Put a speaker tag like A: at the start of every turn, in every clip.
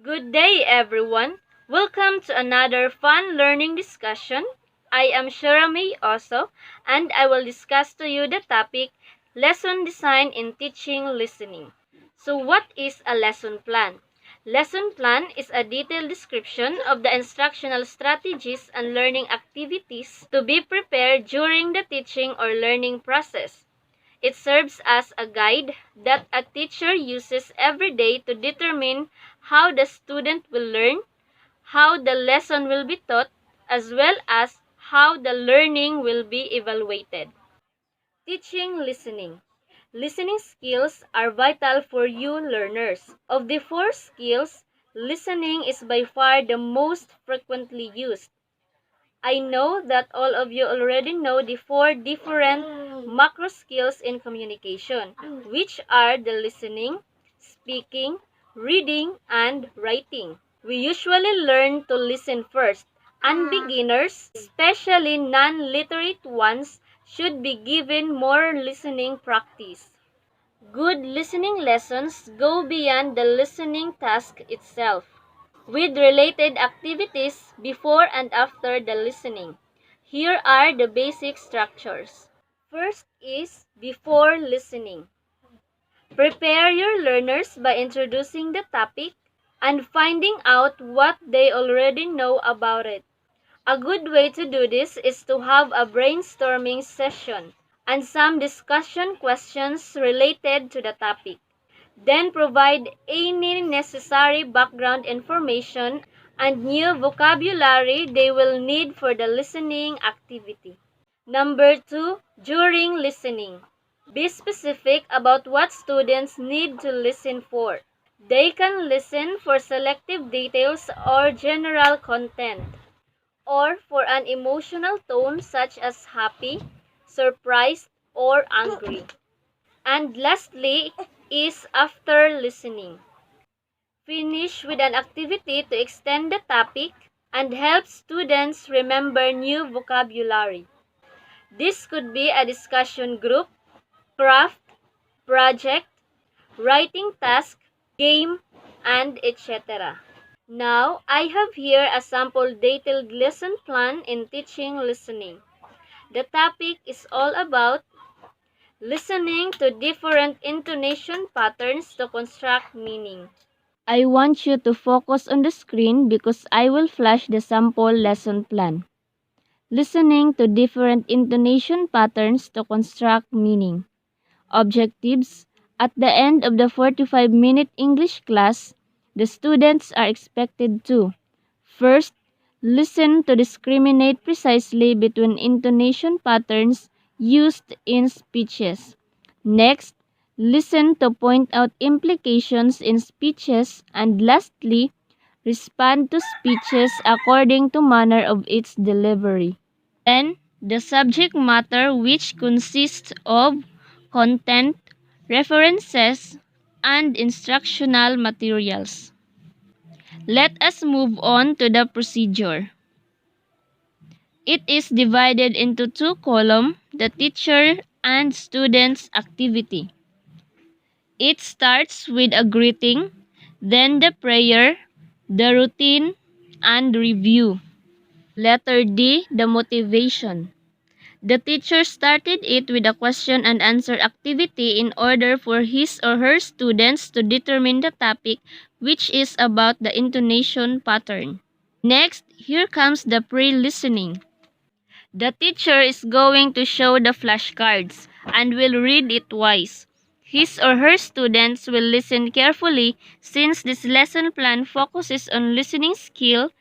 A: Good day, everyone. Welcome to another fun learning discussion. I am Sheirah also, and I will discuss to you the topic Lesson Design in Teaching Listening. So, what is a lesson plan? Lesson plan is a detailed description of the instructional strategies and learning activities to be prepared during the teaching or learning process. It serves as a guide that a teacher uses every day to determine how the student will learn, how the lesson will be taught, as well as how the learning will be evaluated. Teaching listening. Listening skills are vital for you learners. Of the four skills, listening is by far the most frequently used. I know that all of you already know the four different macro skills in communication, which are the listening, speaking, reading, and writing. We usually learn to listen first, and beginners, especially non-literate ones, should be given more listening practice. Good listening lessons go beyond the listening task itself, with related activities before and after the listening. Here are the basic structures. First is before listening. Prepare your learners by introducing the topic and finding out what they already know about it. A good way to do this is to have a brainstorming session and some discussion questions related to the topic. Then provide any necessary background information and new vocabulary they will need for the listening activity. Number 2, during listening. Be specific about what students need to listen for. They can listen for selective details or general content, or for an emotional tone such as happy, surprised, or angry. And lastly is after listening. Finish with an activity to extend the topic and help students remember new vocabulary. This could be a discussion group, craft, project, writing task, game, and etc. Now, I have here a sample detailed lesson plan in teaching listening. The topic is all about listening to different intonation patterns to construct meaning. I want you to focus on the screen because I will flash the sample lesson plan. Listening to different intonation patterns to construct meaning. Objectives. At the end of the 45-minute English class, the students are expected to: first, listen to discriminate precisely between intonation patterns used in speeches. Next, listen to point out implications in speeches. And lastly, respond to speeches according to manner of its delivery. Then, the subject matter, which consists of content, references, and instructional materials. Let us move on to the procedure. It is divided into two columns, the teacher and students activity. It starts with a greeting, then the prayer, the routine, and review. Letter D, the motivation. The teacher started it with a question and answer activity in order for his or her students to determine the topic, which is about the intonation pattern. Next, here comes the pre-listening. The teacher is going to show the flashcards and will read it twice. His or her students will listen carefully. Since this lesson plan focuses on listening skill,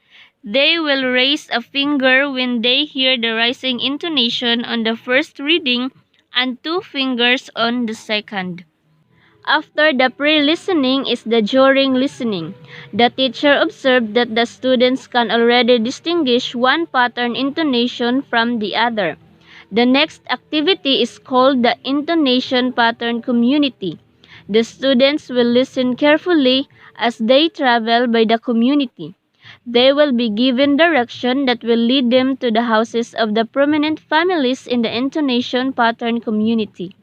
A: they will raise a finger when they hear the rising intonation on the first reading and two fingers on the second. After the pre-listening is the during listening. The teacher observed that the students can already distinguish one pattern intonation from the other. The next activity is called the intonation pattern community. The students will listen carefully as they travel by the community. They will be given direction that will lead them to the houses of the prominent families in the intonation pattern community.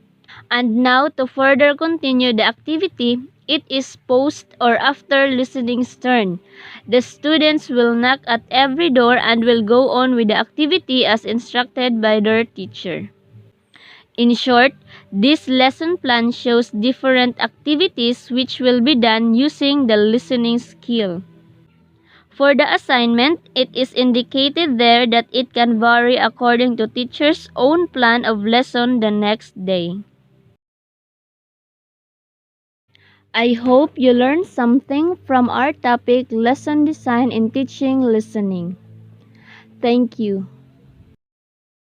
A: And now, to further continue the activity, It is post or after listening's turn. The students will knock at every door and will go on with the activity as instructed by their teacher. In short, this lesson plan shows different activities which will be done using the listening skill. For the assignment, it is indicated there that it can vary according to teacher's own plan of lesson the next day. I hope you learned something from our topic lesson design in teaching listening. Thank you.